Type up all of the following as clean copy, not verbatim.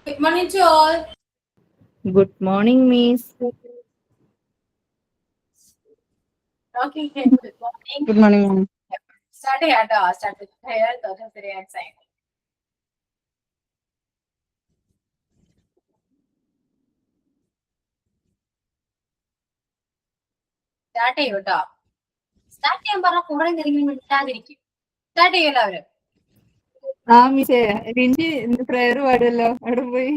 Good morning to all. Good morning, Miss. Okay, good morning. Good morning, ma'am. Start with prayer, and sign. Start ചെയ്യൂട്ടോ. Start ചെയ്യാൻ പറഞ്ഞ കുറെ നേരം മിണ്ടാതിരിക്കും. Start ചെയ്യല്ലോ അവര്. മിസ്സേ ലിൻജി പ്രയർ പാടുമല്ലോ, അവിടെ പോയി.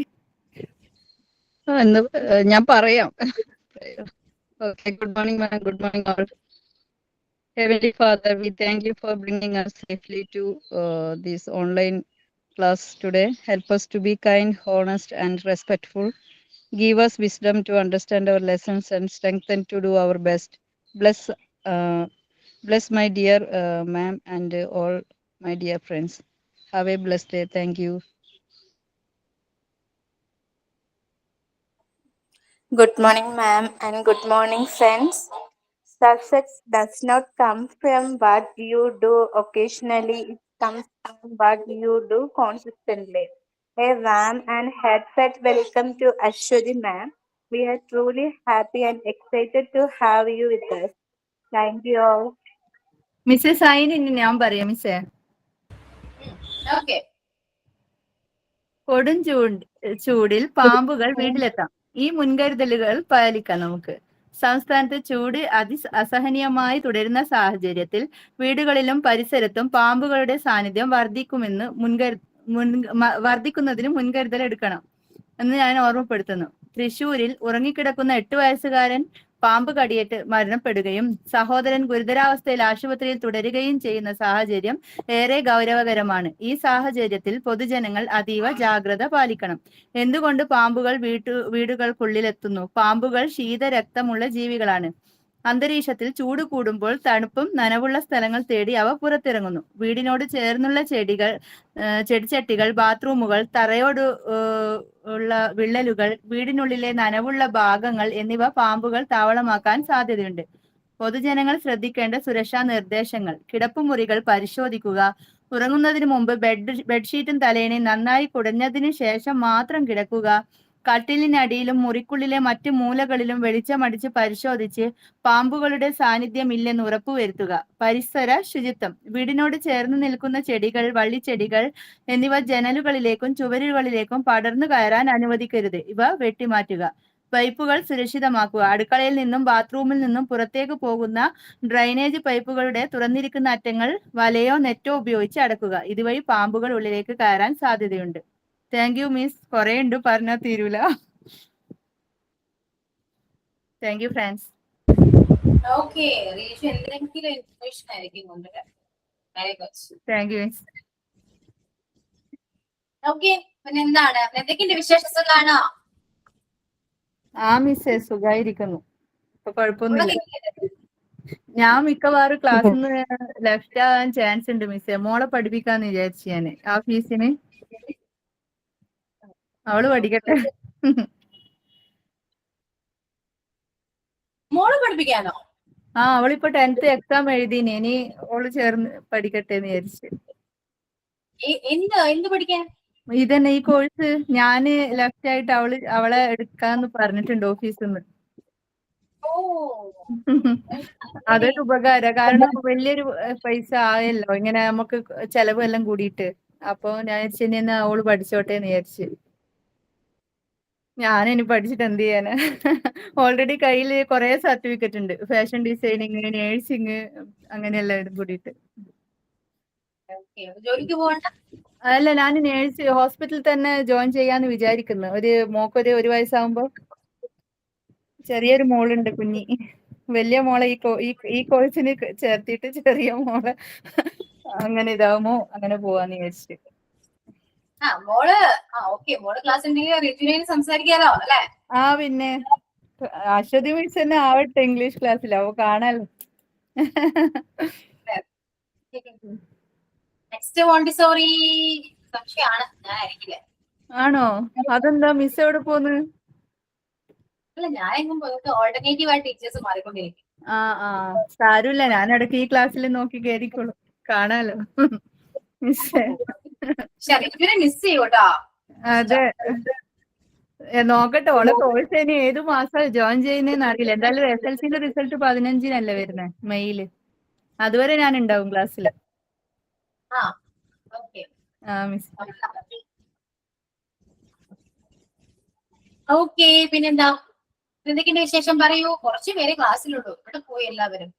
ഞാൻ പറയാം. Okay, good morning, ma'am. Good morning, all. Heavenly Father, we thank you for bringing us safely to this online class today. Help us to be kind, honest, and respectful. Give us wisdom to understand our lessons and strengthen to do our best. Bless my dear ma'am and all my dear friends. Have a blessed day. Thank you. Good morning, ma'am, and good morning, friends. Success does not come from what you do occasionally, it comes from what you do consistently. A warm and heartfelt welcome to Ashwati, ma'am. We are truly happy and excited to have you with us. Thank you all. മിസ്സേ sign ഇനി ഞാൻ പറയാം മിസ്സേ. Okay. കൊടും ചൂടിൽ പാമ്പുകൾ വീട്ടിലെത്താം. ഈ മുൻകരുതലുകൾ പാലിക്കാം നമുക്ക്. സംസ്ഥാനത്ത് ചൂട് അസഹനീയമായി തുടരുന്ന സാഹചര്യത്തിൽ വീടുകളിലും പരിസരത്തും പാമ്പുകളുടെ സാന്നിധ്യം വർദ്ധിക്കുന്നതിന് മുൻകരുതൽ എടുക്കണം എന്ന് ഞാൻ ഓർമ്മപ്പെടുത്തുന്നു. തൃശൂരിൽ ഉറങ്ങിക്കിടക്കുന്ന 8 വയസ്സുകാരൻ പാമ്പ് കടിയേറ്റ് മരണപ്പെടുകയും സഹോദരൻ ഗുരുതരാവസ്ഥയിൽ ആശുപത്രിയിൽ തുടരുകയും ചെയ്യുന്ന സാഹചര്യം ഏറെ ഗൗരവകരമാണ്. ഈ സാഹചര്യത്തിൽ പൊതുജനങ്ങൾ അതീവ ജാഗ്രത പാലിക്കണം. എന്തുകൊണ്ട് പാമ്പുകൾ വീടുകൾക്കുള്ളിലെത്തുന്നു? പാമ്പുകൾ ശീതരക്തമുള്ള ജീവികളാണ്. അന്തരീക്ഷത്തിൽ ചൂട് കൂടുമ്പോൾ തണുപ്പും നനവുള്ള സ്ഥലങ്ങൾ തേടി അവ പുറത്തിറങ്ങുന്നു. വീടിനോട് ചേർന്നുള്ള ചെടിച്ചട്ടികൾ, ബാത്റൂമുകൾ, തറയോട് ഉള്ള വിള്ളലുകൾ, വീടിനുള്ളിലെ നനവുള്ള ഭാഗങ്ങൾ എന്നിവ പാമ്പുകൾ താവളമാക്കാൻ സാധ്യതയുണ്ട്. പൊതുജനങ്ങൾ ശ്രദ്ധിക്കേണ്ട സുരക്ഷാ നിർദ്ദേശങ്ങൾ: കിടപ്പുമുറികൾ പരിശോധിക്കുക. ഉറങ്ങുന്നതിന് മുമ്പ് ബെഡ്ഷീറ്റും തലയണയും നന്നായി കുടഞ്ഞതിന് ശേഷം മാത്രം കിടക്കുക. കട്ടിലിനടിയിലും മുറിക്കുള്ളിലെ മറ്റ് മൂലകളിലും വെളിച്ചമടിച്ച് പരിശോധിച്ച് പാമ്പുകളുടെ സാന്നിധ്യമില്ലെന്ന് ഉറപ്പുവരുത്തുക. പരിസര ശുചിത്വം: വീടിനോട് ചേർന്ന് നിൽക്കുന്ന ചെടികൾ, വള്ളിച്ചെടികൾ എന്നിവ ജനലുകളിലേക്കും ചുവരുകളിലേക്കും പടർന്നു കയറാൻ അനുവദിക്കരുത്. ഇവ വെട്ടിമാറ്റുക. പൈപ്പുകൾ സുരക്ഷിതമാക്കുക. അടുക്കളയിൽ നിന്നും ബാത്റൂമിൽ നിന്നും പുറത്തേക്ക് പോകുന്ന ഡ്രൈനേജ് പൈപ്പുകളുടെ തുറന്നിരിക്കുന്ന അറ്റങ്ങൾ വലയോ നെറ്റോ ഉപയോഗിച്ച് അടക്കുക. ഇതുവഴി പാമ്പുകൾ ഉള്ളിലേക്ക് കയറാൻ സാധ്യതയുണ്ട്. Thank you miss. കുറെ ഉണ്ട്, പറഞ്ഞാൽ തീരൂല. Thank you friends. Okay. റീഷു എന്തെങ്കിലും ഇൻഫർമേഷൻ ആയിരിക്കും കൊണ്ടുവരാം. Very good. Thank you miss. Okay, പിന്നെ എന്താണ് എന്തൊക്കെയുണ്ട് വിശേഷങ്ങളാണോ? മിസ്സേ സുഖായിരിക്കുന്നു, ഇപ്പൊ കുഴപ്പമൊന്നുമില്ല. ഞാൻ മിക്കവാറും ക്ലാസ്സിൽ നിന്ന് ലെഫ്റ്റ് ആവാൻ ചാൻസ് ഉണ്ട് മിസ്സേ. മോളെ പഠിപ്പിക്കാന്ന് വിചാരിച്ചു ഞാൻ. ആ ഫീസിന് അവള് പഠിക്കട്ടെ. മോള് പഠിപ്പിക്കാനോ? അവളിപ്പോ 10th എക്സാം എഴുതിന്. ഇനി ഓള് ചേർന്ന് പഠിക്കട്ടെ എന്ന് വിചാരിച്ചു. എന്ത് പഠിക്കാൻ? ഇതന്നെ ഈ കോഴ്സ് ഞാന് ലെഫ്റ്റ് ആയിട്ട് അവളെ എടുക്കാന്ന് പറഞ്ഞിട്ടുണ്ട് ഓഫീസിൽ നിന്ന്. അതൊരു ഉപകാരം. കാരണം വലിയൊരു പൈസ ആയല്ലോ ഇങ്ങനെ നമുക്ക് ചെലവ് എല്ലാം കൂടിയിട്ട്. അപ്പൊ ഞാൻ വിചാരിച്ചു അവള് പഠിച്ചോട്ടെ എന്ന് വിചാരിച്ചു. ഞാനിനി പഠിച്ചിട്ട് എന്ത് ചെയ്യാന്? ഓൾറെഡി കയ്യിൽ കുറെ സർട്ടിഫിക്കറ്റ് ഉണ്ട്. ഫാഷൻ ഡിസൈനിങ്, നേഴ്സിങ്, അങ്ങനെയെല്ലാം ഇത് കൂടിയിട്ട്. ജോലിക്ക് പോകണ്ട? അല്ല, ഞാൻ ഹോസ്പിറ്റലിൽ തന്നെ ജോയിൻ ചെയ്യാന്ന് വിചാരിക്കുന്നു. മോക്കൊരു 1 വയസ്സാകുമ്പോ. ചെറിയൊരു മോളുണ്ട്, കുഞ്ഞി. വലിയ മോളെ ഈ കോഴ്സിന് ചേർത്തിട്ട് ചെറിയ മോളെ അങ്ങനെ ഇതാവുമോ അങ്ങനെ പോവാന്ന് വിചാരിച്ചു. മോള് ക്ലാസ് ഉണ്ടെങ്കിൽ റിജുവിനെ സംസാരിക്കാലോ അല്ലെ? പിന്നെ അശ്വതി മിസ് തന്നെ ആവട്ടെ ഇംഗ്ലീഷ് ക്ലാസ്സിലാവോ, കാണാലോ. നെക്സ്റ്റ് മോണ്ടിസോറി സംശയമാണ്, ഞാൻ ആയിരിക്കില്ല. ആണോ? അതെന്താ? മിസ് എവിടെ പോന്ന്? അല്ല, ഞാനെങ്ങും ഓൾട്ടർനേറ്റീവ് ആയിട്ട് ടീച്ചേഴ്സ് മാറിക്കൊണ്ടിരിക്കും. സാരമില്ല, ഞാൻ ഇടയ്ക്ക് ഈ ക്ലാസ്സിൽ നോക്കി കയറിക്കോളും, കാണാലോ. മിസ്സേ റിജുവിനെ മിസ് ചെയ്യൂട്ടോ. അതെ. നോക്കട്ടെ ഓളെ കോഴ്സ് ഇനി ഏത് മാസം ജോയിൻ ചെയ്യുന്നതെന്ന് അറിയില്ല. എന്തായാലും SLCന്റെ റിസൾട്ട് 15-നല്ലേ വരുന്നേ, മെയ്യില്. അതുവരെ ഞാൻ ഉണ്ടാവും ക്ലാസ്സിൽ. ആ ഓക്കെ ആ മിസ്. ഓക്കെ, പിന്നെന്താ എന്തൊക്കെയുണ്ട് വിശേഷം പറയൂ. കുറച്ചു പേരെ ക്ലാസ്സിലുള്ളൂ. ഇവിടെ പോയി എല്ലാവരും.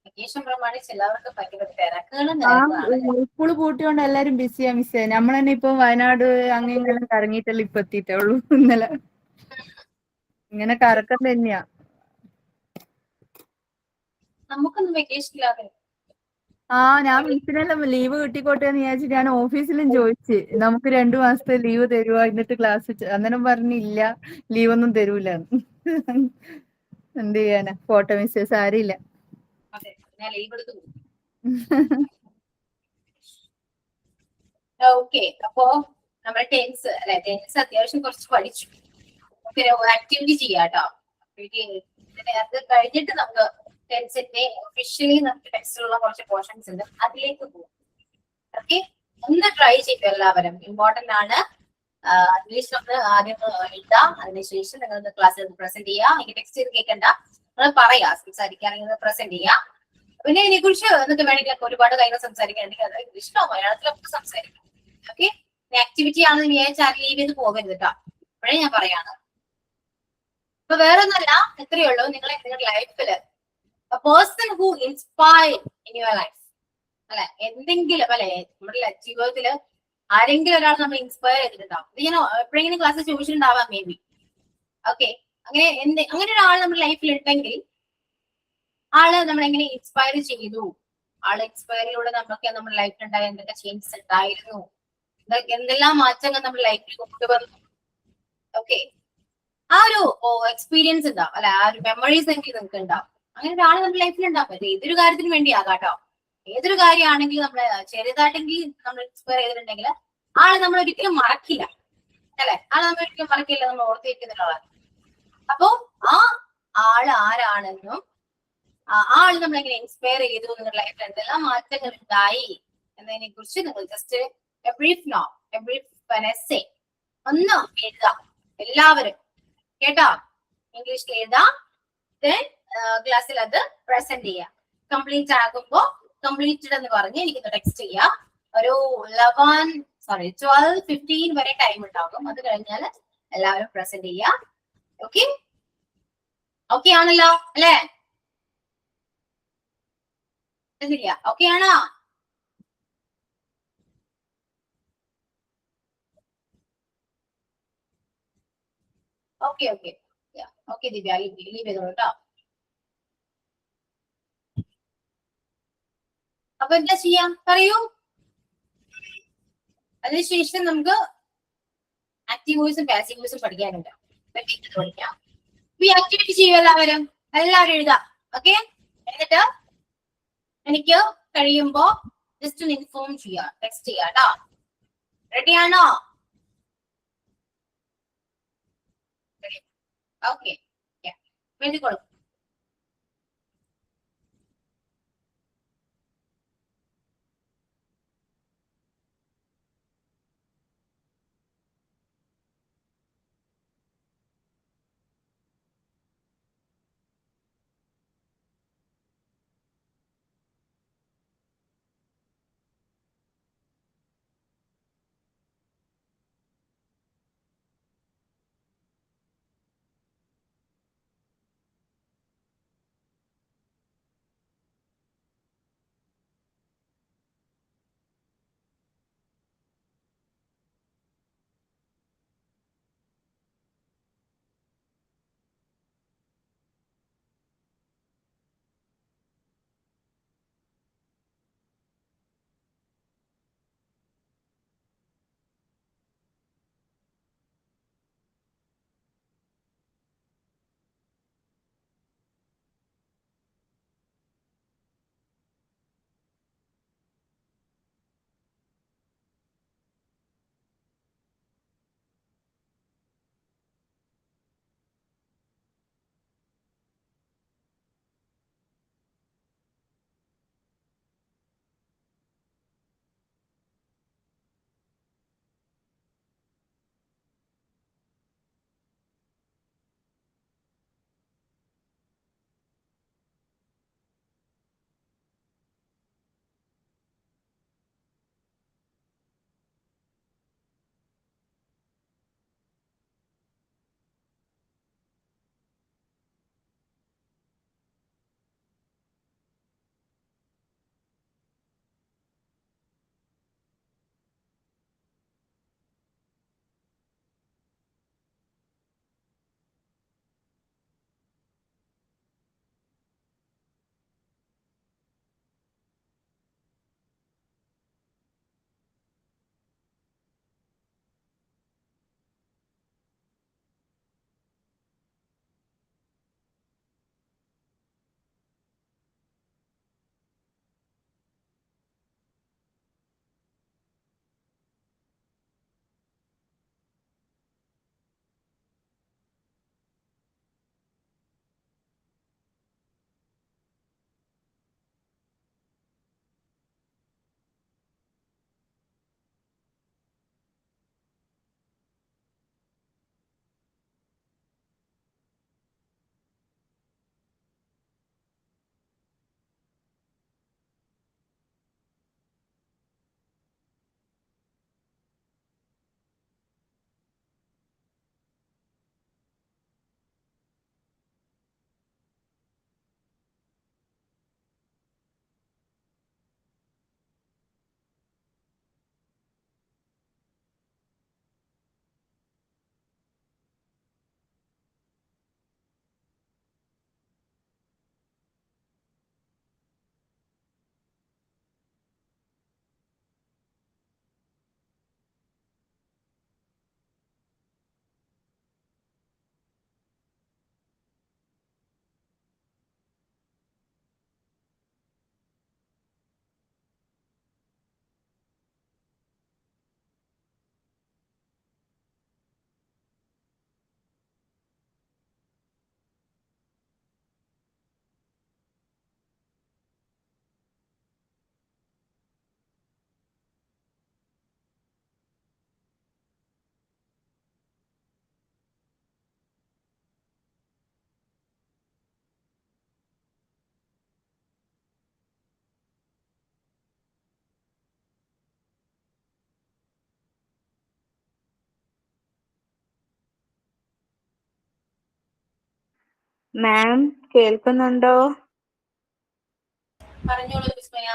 വെക്കേഷൻ പ്രമാണിച്ച് എല്ലാവർക്കും ഭയങ്കര തിരക്കുകളും കാര്യങ്ങളാണ്. സ്കൂള് പൂട്ടിയോണ്ട് എല്ലാരും ബിസിയാ മിസ്സേ. നമ്മൾ തന്നെ ഇപ്പൊ വയനാട് അങ്ങനെയെല്ലാം കറങ്ങിയിട്ടല്ലേ ഇപ്പൊ എത്തിയിട്ടേ ഉള്ളൂ. ഇന്നലെ ഇങ്ങനെ കറക്കം തന്നെയാ. നമുക്കൊന്നും വെക്കേഷൻ ഇല്ലാതെ. ഞാൻ മിസ്സിനെല്ലാം ലീവ് കിട്ടിക്കോട്ടെ എന്ന് വിചാരിച്ചിട്ട് ഞാൻ ഓഫീസിലും ചോദിച്ച് നമുക്ക് 2 മാസത്തെ ലീവ് തരുവോ, എന്നിട്ട് ക്ലാസ് അന്നേരം പറഞ്ഞില്ല, ലീവൊന്നും തരൂല. എന്ത് ചെയ്യാനാ, പോട്ടെ മിസ്സേ, സാരിയില്ല. അതെ, ഞാൻ ലീവ് എടുത്തു. ഓക്കെ, അപ്പോ നമ്മുടെ ടെൻസ് അല്ലെ, ടെൻസ് അത്യാവശ്യം കുറച്ച് പഠിച്ചു. പിന്നെ ആക്ടിവിറ്റി ചെയ്യാട്ടോ. അത് കഴിഞ്ഞിട്ട് നമുക്ക് ടെൻസിന്റെ ഒഫീഷ്യലി നമുക്ക് ടെക്സ്റ്റിലുള്ള കുറച്ച് പോർഷൻസ് ഉണ്ട്, അതിലേക്ക് പോകും. ഓക്കെ, ഒന്ന് ട്രൈ ചെയ്യും എല്ലാവരും. ഇമ്പോർട്ടന്റ് ആണ്. ഇംഗ്ലീഷ് ഒന്ന് ആദ്യം എഴുതാം, അതിനുശേഷം നിങ്ങൾ ക്ലാസ്സിൽ പ്രസന്റ് ചെയ്യുക. എനിക്ക് ടെക്സ്റ്റ് ചെയ്ത് കേൾക്കണ്ട, നിങ്ങൾ പറയാ, സംസാരിക്കുകയാണെങ്കിൽ പ്രസന്റ് ചെയ്യുക. പിന്നെ ഇതിനെ കുറിച്ച് നിങ്ങൾക്ക് വേണമെങ്കിൽ ഒരുപാട് കാര്യങ്ങൾ സംസാരിക്കുകയാണെങ്കിൽ അത് ഇംഗ്ലീഷിലോ മലയാളത്തിലൊക്കെ സംസാരിക്കാം. ഓക്കെ, ആക്ടിവിറ്റി ആണെന്ന് വിചാരിച്ചാൽ ലീവ് ചെയ്ത് പോകരുത് കേട്ടോ. അപ്പോഴേ ഞാൻ പറയാണ്. അപ്പൊ വേറെ ഒന്നല്ല, എത്രയേ ഉള്ളൂ, നിങ്ങളുടെ ലൈഫില് person who inspire in your life അല്ലെ, എന്തെങ്കിലും അല്ലെ നമ്മുടെ ജീവിതത്തില് ആരെങ്കിലും ഒരാൾ നമ്മൾ ഇൻസ്പയർ ചെയ്തിട്ടുണ്ടാവും. ഇത് ഞാൻ എപ്പോഴെങ്കിലും ക്ലാസ്സിൽ ചോദിച്ചിട്ടുണ്ടാവാം മേ ബി. ഓക്കെ, അങ്ങനെ ഒരാൾ നമ്മുടെ ലൈഫിൽ ഉണ്ടെങ്കിൽ ആള് നമ്മളെങ്ങനെ ഇൻസ്പയർ ചെയ്തു, ആള് ഇൻസ്പയറിലൂടെ നമുക്ക് നമ്മുടെ ലൈഫിൽ ഉണ്ടായ എന്തൊക്കെ ചേഞ്ചസ് ഉണ്ടായിരുന്നു, എന്തെല്ലാം മാറ്റങ്ങൾ നമ്മുടെ ലൈഫിൽ കൊണ്ടുവന്നു. ഓക്കെ, ആ ഒരു എക്സ്പീരിയൻസ് ഉണ്ടാവും അല്ലെ, ആ ഒരു മെമ്മറീസ് എങ്കിലും നിങ്ങൾക്ക് ഉണ്ടാവും. അങ്ങനെ ഒരാൾ നമ്മുടെ ലൈഫിൽ ഉണ്ടാവും. ഏതൊരു കാര്യത്തിന് വേണ്ടി ആകാട്ടോ, ഏതൊരു കാര്യമാണെങ്കിലും നമ്മള് ചെറുതായിട്ടെങ്കിൽ നമ്മൾ ഇൻസ്പയർ ചെയ്തിട്ടുണ്ടെങ്കിൽ ആള് നമ്മൾ ഒരിക്കലും മറക്കില്ല അല്ലെ, ആള് നമ്മൾ ഒരിക്കലും മറക്കില്ല, നമ്മൾ ഓർത്ത് വെക്കുന്ന ഒരാളാണ്. അപ്പോ ആ ആള് ആരാണെന്നും ആ ആള് നമ്മളെങ്ങനെ ഇൻസ്പയർ ചെയ്തു, നിങ്ങളുടെ ലൈഫിൽ എന്തെല്ലാം മാറ്റങ്ങൾ ഉണ്ടായി എന്നതിനെ കുറിച്ച് നിങ്ങൾ ജസ്റ്റ് ഒന്ന് എഴുതാം എല്ലാവരും കേട്ടോ. ഇംഗ്ലീഷിൽ എഴുതാം, ക്ലാസ്സിൽ അത് പ്രസന്റ് ചെയ്യാം. കംപ്ലീറ്റ് ആകുമ്പോ കംപ്ലീറ്റഡ് എന്ന് പറഞ്ഞ് എനിക്കൊന്ന് ടെക്സ്റ്റ് ചെയ്യാം. ഒരു 12-15 വരെ ടൈം ഉണ്ടാകും. അത് കഴിഞ്ഞാൽ എല്ലാവരും പ്രസന്റ് ചെയ്യാം. ഓക്കെ, ഓക്കെ ആണല്ലോ അല്ലേ? ഓക്കെ ആണോ? ഓക്കെ ഓക്കെ ഓക്കെ ദിവ്യ, ലീവ് ചെയ്തോളൂ കേട്ടോ. അപ്പൊ എന്താ ചെയ്യാം പറയൂ. അതിനുശേഷം നമുക്ക് ആക്റ്റീവ് വോയിസും പാസീവ് വോയിസും പഠിക്കാനുണ്ട്. പഠിക്കാം. ഈ ആക്ടിവിറ്റി ചെയ്യും എല്ലാവരും എഴുതാം. ഓക്കെ, എന്നിട്ട് എനിക്ക് കഴിയുമ്പോ ജസ്റ്റ് ഒന്ന് ഇൻഫോം ചെയ്യാം, ടെക്സ്റ്റ് ചെയ്യാം കേട്ടോ. റെഡിയാണോ? ഓക്കെ, എഴുതിക്കോളൂ. മാം കേൾക്കുന്നുണ്ടോ? പറഞ്ഞോളൂ വിസ്മയ.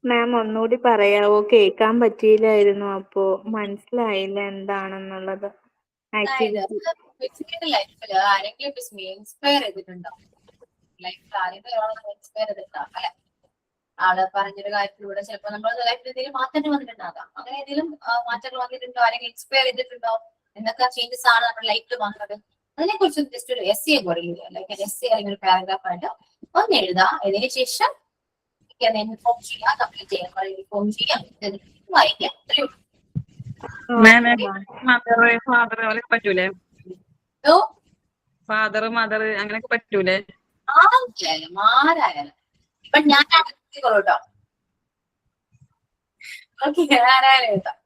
മാം ഒന്നുകൂടി പറയാവോ? കേൾക്കാൻ പറ്റിയില്ലായിരുന്നു, അപ്പോ മനസ്സിലായില്ല എന്താണെന്നുള്ളത്. അതായത് ആക്ടിവിറ്റി. വിസ്മയുടെ ലൈഫില് ആരെങ്കിലും വിസ്മയെ ഇൻസ്പയർ ചെയ്തിട്ടുണ്ടോ? ലൈഫിൽ ആരെങ്കിലും ഒരാളെ ഇൻസ്പയർ ചെയ്തിട്ടുണ്ടാവും അല്ലെ? ആള് പറഞ്ഞൊരു കാര്യത്തിലൂടെ ചിലപ്പോൾ നമ്മുടെ ലൈഫിൽ എന്തെങ്കിലും മാറ്റങ്ങൾ വന്നിട്ടുണ്ടാകാം. അങ്ങനെ എന്തെങ്കിലും മാറ്റങ്ങൾ വന്നിട്ടുണ്ടോ? ആരെങ്കിലും ഇൻസ്പയർ ചെയ്തിട്ടുണ്ടോ? എന്തൊക്കെ ചേഞ്ചസ് ആണ് നമ്മുടെ ലൈഫിൽ വന്നത്? അതിനെ കുറിച്ച് ജസ്റ്റ് ഒരു എസ് എ പറയില്ല, അല്ലെങ്കിൽ എസ് എ അല്ലെങ്കിൽ ഒരു പാരഗ്രാഫ് ആയിട്ട് ഒന്ന് എഴുതാം. ഇതിന് ശേഷം ഇൻഫോം ചെയ്യാം, കംപ്ലീറ്റ് ചെയ്യാം, ഇൻഫോം ചെയ്യാം, വായിക്കാം. അത്രയും മദർ ഫാദർ അവരൊക്കെ പറ്റൂലേ? ഫാദർ മദർ അങ്ങനെയൊക്കെ പറ്റൂലേ? ആരായാലും ഇപ്പൊ ഞാൻ കേട്ടോ. ഓക്കെ, ആരായാലും എഴുതാം.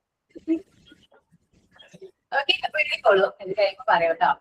ഓക്കെ, അപ്പൊ എഴുതിക്കോളൂ. ഇത് കഴിയുമ്പോ പറയാം കേട്ടോ.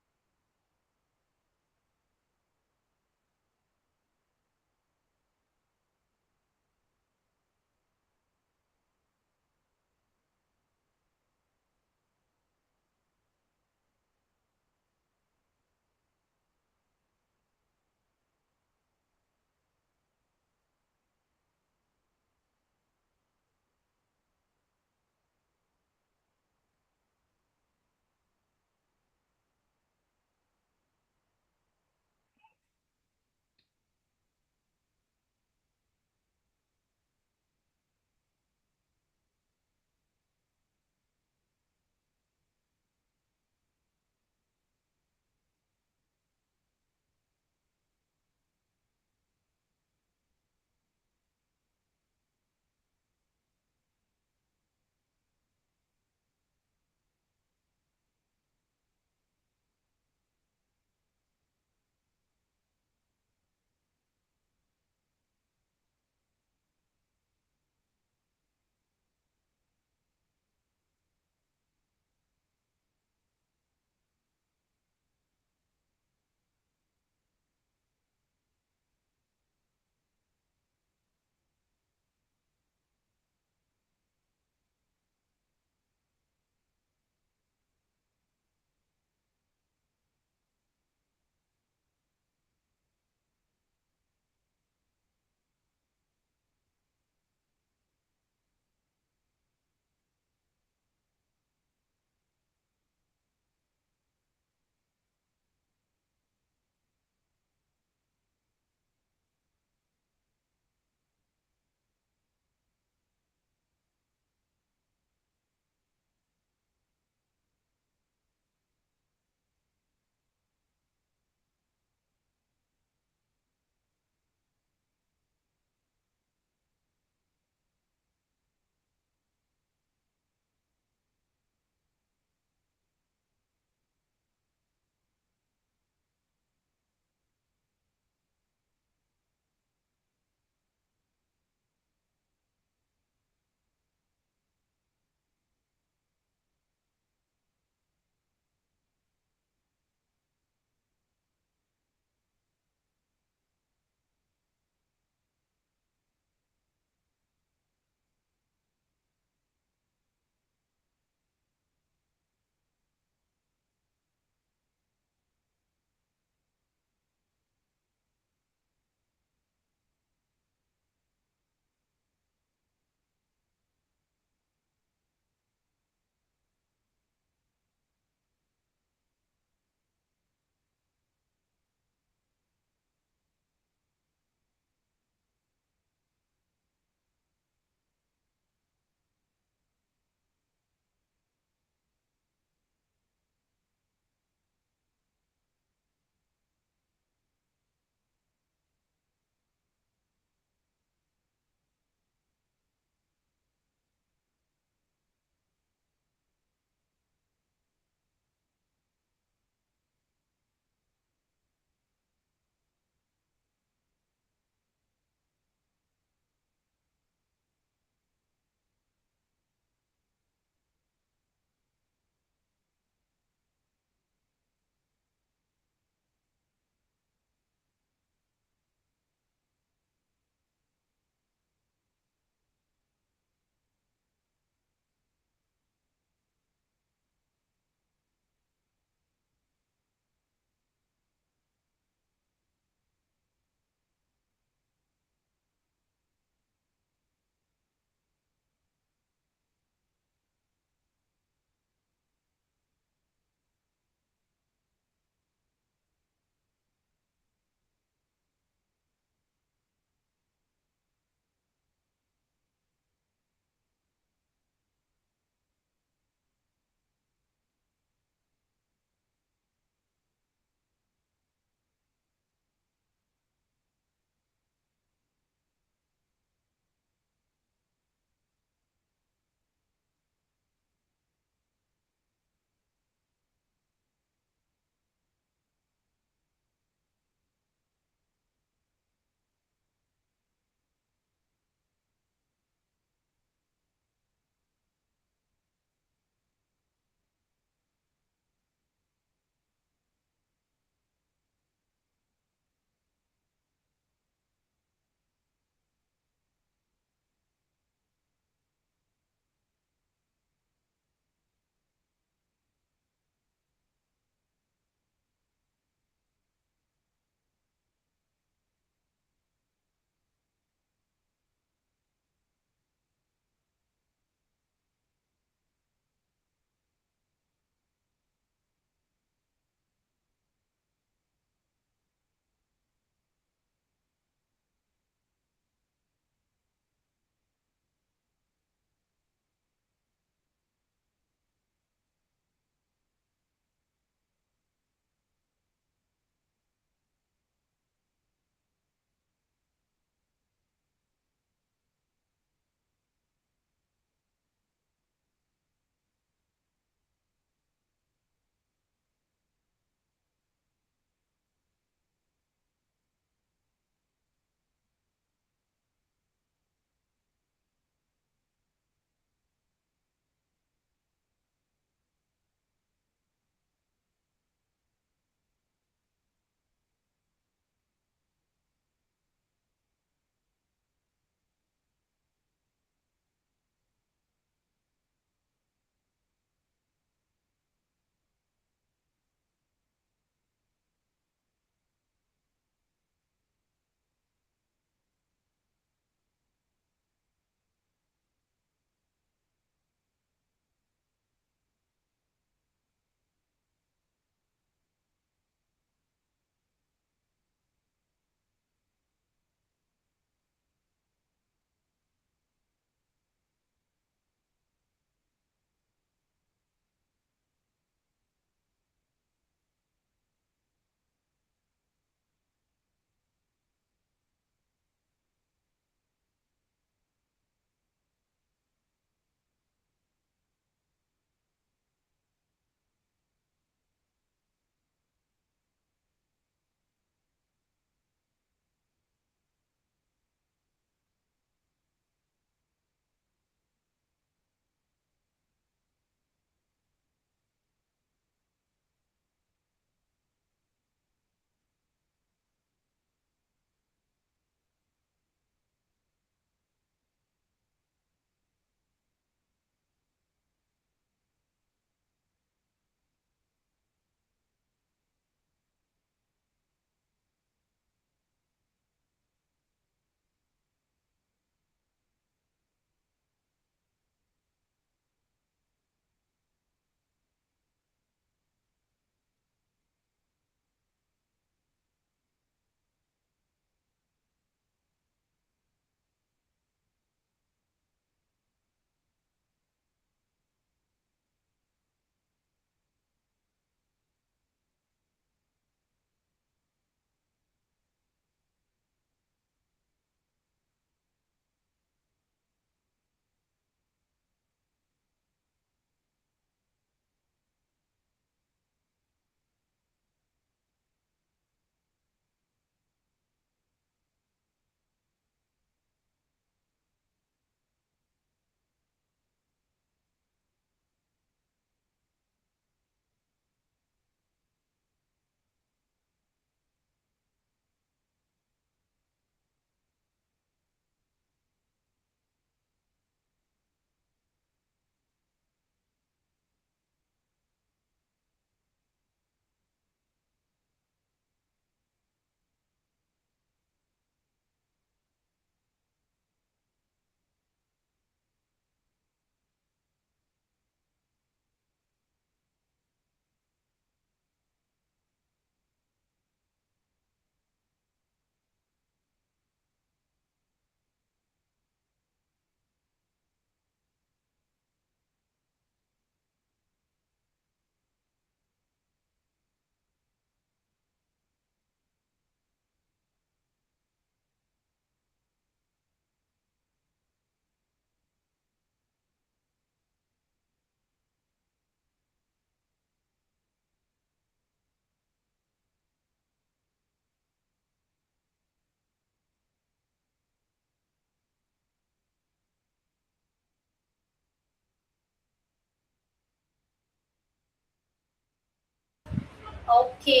ഓക്കെ,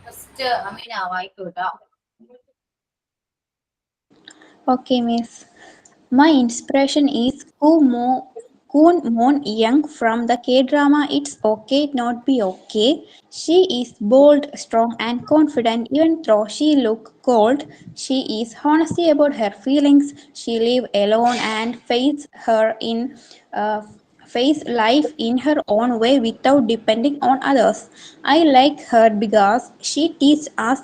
ഫസ്റ്റ് അമീന വായിക്കൂട്ടോ. Okay, miss. My inspiration is Koon Moon Young from the K drama It's Okay Not Be Okay. She is bold, strong, and confident even though she looks cold. She is honestly about her feelings. She live alone and uh, face life in her own way without depending on others. I like her because she teaches us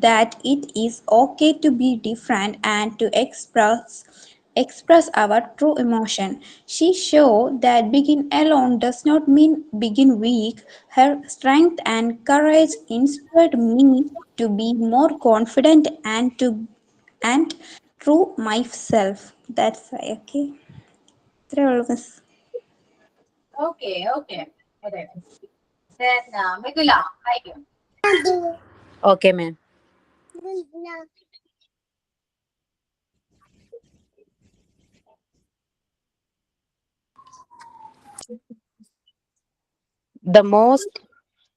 that it is okay to be different and to express our true emotion. She showed that being alone does not mean being weak. Her strength and courage inspired me to be more confident and true myself. That's why, okay. ഇത്രേ ഉള്ളൂ miss. Okay okay, അതെ. Then Mithula വായിക്കും. Okay, ma'am. The most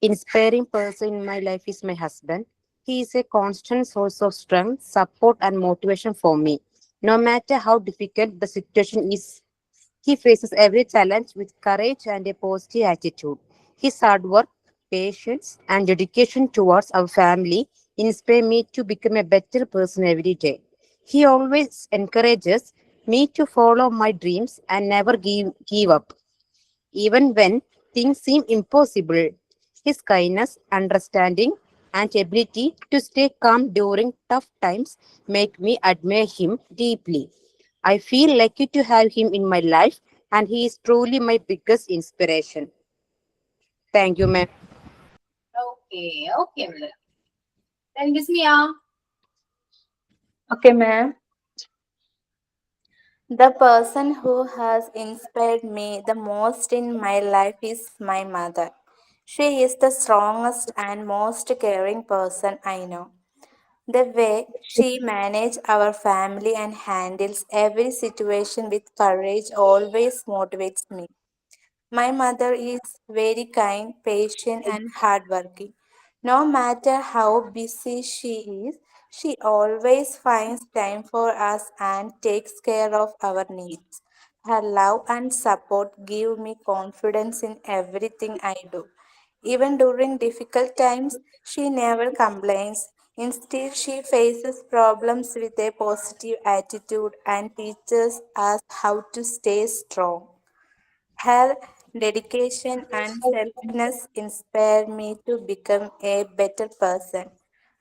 inspiring person in my life is my husband. He is a constant source of strength, support, and motivation for me. No matter how difficult the situation is, he faces every challenge with courage and a positive attitude. His hard work, patience, and dedication towards our family inspire me to become a better person every day. He always encourages me to follow my dreams and never give up. Even when things seem impossible, his kindness, understanding, and ability to stay calm during tough times make me admire him deeply. I feel lucky to have him in my life, and he is truly my biggest inspiration. Thank you, ma'am. Okay okay Mithula. Then Gismiya. Okay, ma'am. The person who has inspired me the most in my life is my mother. She is the strongest and most caring person I know. The way she manages our family and handles every situation with courage always motivates me. My mother is very kind, patient, and hardworking. No matter how busy she is, she always finds time for us and takes care of our needs. Her love and support give me confidence in everything I do. Even during difficult times, she never complains. Instead, she faces problems with a positive attitude and teaches us how to stay strong. Her dedication and selflessness inspire me to become a better person.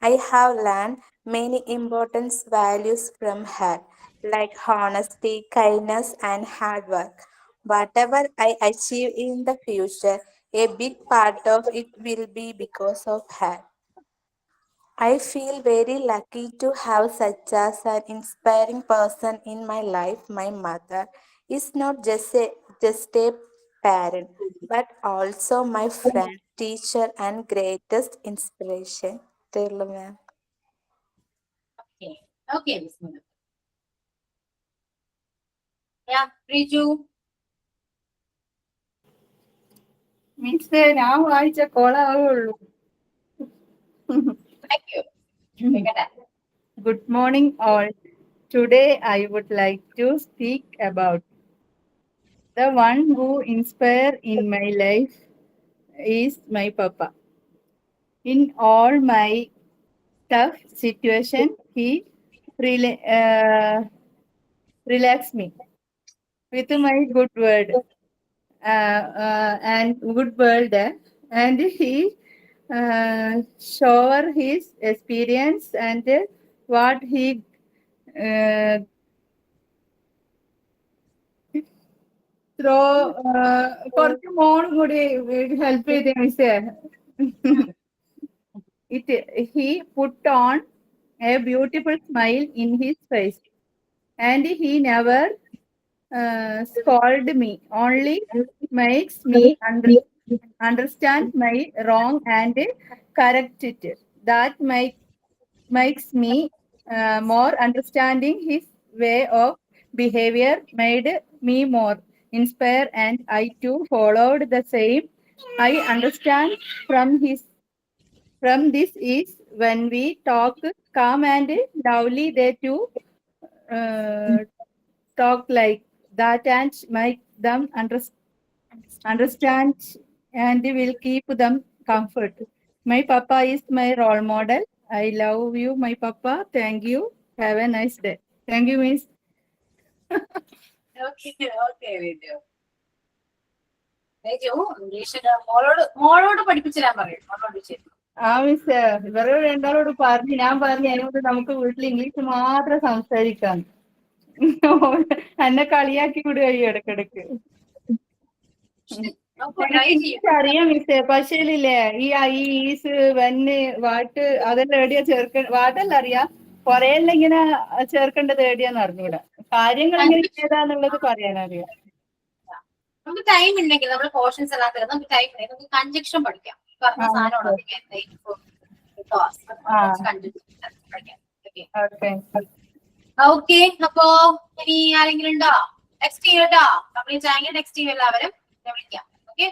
I have learned many important values from her, like honesty, kindness, and hard work. Whatever I achieve in the future, a big part of it will be because of her. I feel very lucky to have such as an inspiring person in my life. My mother is not just a parent, but also my friend, teacher, and greatest inspiration. Tell me. Okay, okay, Gismiya. Yeah, Riju. Means ഞാൻ വായിച്ച കോളാവുള്ളൂ. Thank you. കേക്കട്ടെ. Good morning, all. Today I would like to speak about the one who inspired in my life is my papa. In all my tough situation, he relaxed me with my good word and good word, and he shower his experience and what he uh, throw കുറച്ച് മോൾ കൂടി help ചെയ്തേ മിസ്സേ. He put on a beautiful smile in his face, and he never scold me, only makes me understand my wrong and correct it. That makes me more understanding. His way of behavior made me more inspired, and I too followed the same. I understand from his from this is when we talk calm and lovely, they too talk like that and make them understand and will keep them comfort. My papa is my role model. I love you, my papa. Thank you. Have a nice day. Thank you, Miss. Okay okay Viju. Viju English മോളോട് പഠിപ്പിച്ചു തരാൻ പറയും. മോളോട് ശരി. ആ miss ഇവരോട് രണ്ടാളോട് പറഞ്ഞു, ഞാൻ പറഞ്ഞു അതിനോട് നമുക്ക് വീട്ടിൽ ഇംഗ്ലീഷ് മാത്രം സംസാരിക്കാം. എന്നെ കളിയാക്കി വിടുകയോ ഇടക്കിടക്ക്. നമുക്ക് ട്രൈ ചെയ്യും. അറിയാം മിസ്സേ, പക്ഷേ ഇല്ലേ ഈ ഐ ഈസ് വെന്ന് വാട്ട് അതെല്ലാം എവിടെയാ വാട്ടല്ല അറിയാം, കൊറേ എല്ലാം ഇങ്ങനെ ചേർക്കേണ്ടത് എവിടെയാന്ന് അറിഞ്ഞൂടാ. കാര്യങ്ങൾ എങ്ങനെ ചെയ്താന്നുള്ളത് പറയാനറിയാം. നമുക്ക് ടൈം ഉണ്ടെങ്കിൽ നമ്മുടെ പോർഷൻസ് എല്ലാം തീർന്ന് നമുക്ക് ടൈം ഉണ്ടെങ്കിൽ നമുക്ക് കൺജക്ഷൻ പഠിക്കാം. പറഞ്ഞ സാധനമാണ് ഓക്കെ. അപ്പോ ഇനി ആരെങ്കിലും ഉണ്ടോ? ടെക്സ്റ്റ് ചെയ്യട്ടോ. കംപ്ലീറ്റ് ആയെങ്കിൽ ടെക്സ്റ്റ് ചെയ്യും എല്ലാവരും. ഞാൻ വിളിക്കാം. ഓക്കെ.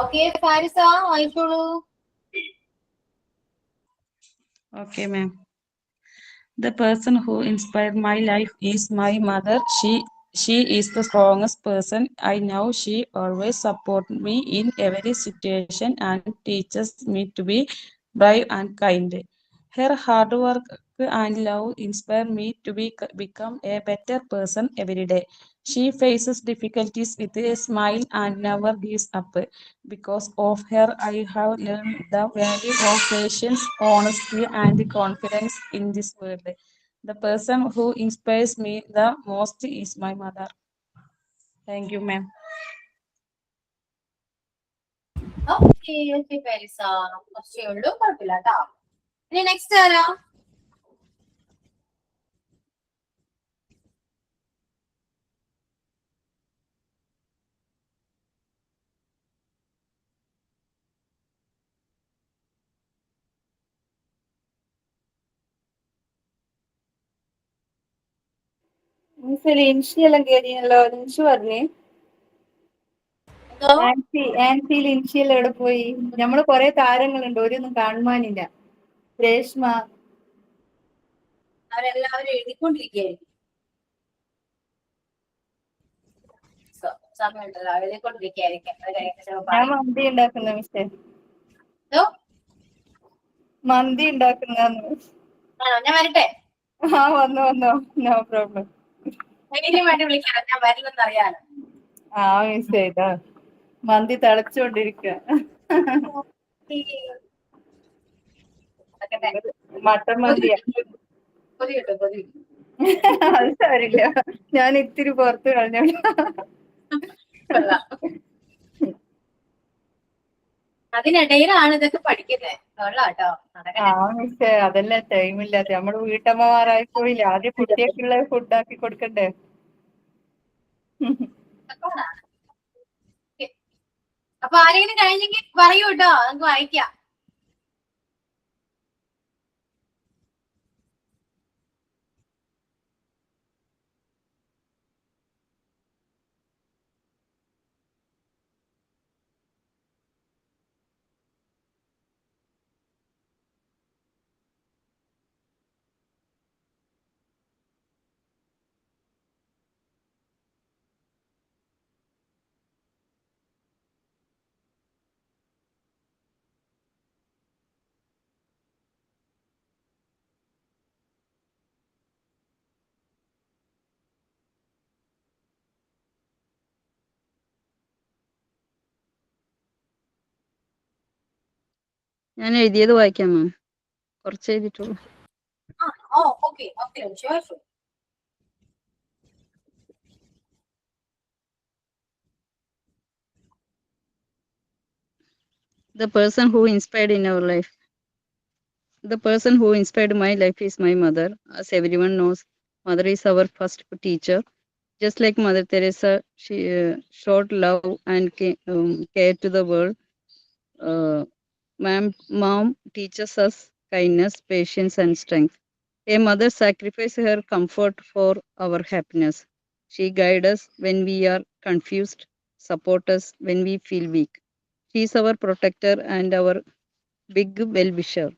ഓക്കെ ഫാരിസ വായിച്ചോളൂ. Okay, ma'am. The person who inspired my life is my mother. She is the strongest person I know. She always supports me in every situation and teaches me to be brave and kind. Her hard work and love inspire me to become a better person every day. She faces difficulties with a smile and never gives up. Because of her, I have learned the value of patience, honesty, and confidence in this world. The person who inspires me the most is my mother. Thank you, ma'am. Okay okay Farisa, കുറച്ചേ ഉള്ളൂ, കുഴപ്പമില്ല കേട്ടോ. ഇനി next ആരാ? Miss ലിൻഷിയെല്ലാം കയറിയല്ലോ. ലിൻഷു പറഞ്ഞേ ആൻസി ലിൻഷിയെല്ലാം എവിടെ പോയി? നമ്മള് കൊറേ താരങ്ങളുണ്ട്, ഒരൊന്നും കാണുവാനില്ല. രേഷ്മ അവരെല്ലാവരും എഴുതിക്കൊണ്ടിരിക്കുകയായിരിക്കും. സമയമുണ്ടല്ലോ, എഴുതിക്കൊണ്ടിരിക്കുകയായിരിക്കും. അത് കഴിഞ്ഞിട്ട് ചിലപ്പോൾ ഞാൻ പറയും. മന്തി ഉണ്ടാക്കുന്ന മിസ്റ്റേ, എന്തോ? മന്തി ഉണ്ടാക്കുന്ന. ആണോ? ഞാൻ വരട്ടെ? ആ വന്നു വന്നു, നോ പ്രോബ്ലം. എങ്ങനെയും വേണ്ടി വിളിക്കാം, ഞാൻ വരില്ലെന്ന് അറിയാലോ. ആ മിസ് ചെയ്താ മന്തി തിളച്ചോണ്ടിരിക്കുക. മട്ടൻ മന്തിയാ. കൊതി കിട്ടും, കൊതി കിട്ടും. അത് സാരില്ല, ഞാൻ ഇത്തിരി പുറത്ത് കളഞ്ഞോളൂ. കൊള്ളാം. അതിനിടയിലാണ് ഇതൊക്കെ പഠിക്കുന്നത്. കൊള്ളാട്ടോ. ആ മിസ്സേ അതെല്ലാം ടൈമില്ലാത്ത നമ്മള് വീട്ടമ്മമാരായി പോയില്ല. ആദ്യം കുട്ടിയൊക്കെയുള്ള ഫുഡാക്കി കൊടുക്കണ്ടേ. അപ്പൊ ആരെങ്കിലും കഴിഞ്ഞെങ്കിൽ പറയൂ കേട്ടോ, നമുക്ക് വായിക്കാം. ഞാൻ എഴുതിയത് വായിക്കാം മാം. കുറച്ച് എഴുതിയിട്ടുള്ളൂ. Okay, sure. The person who inspired in our life. The person who inspired my life is my mother. As everyone knows, mother is our first teacher. Just like Mother Teresa, she showed love and care to the world. Mom teaches us kindness, patience, and strength. A mother sacrifices her comfort for our happiness. She guides us when we are confused, support us when we feel weak. She is our protector and our big well-wisher.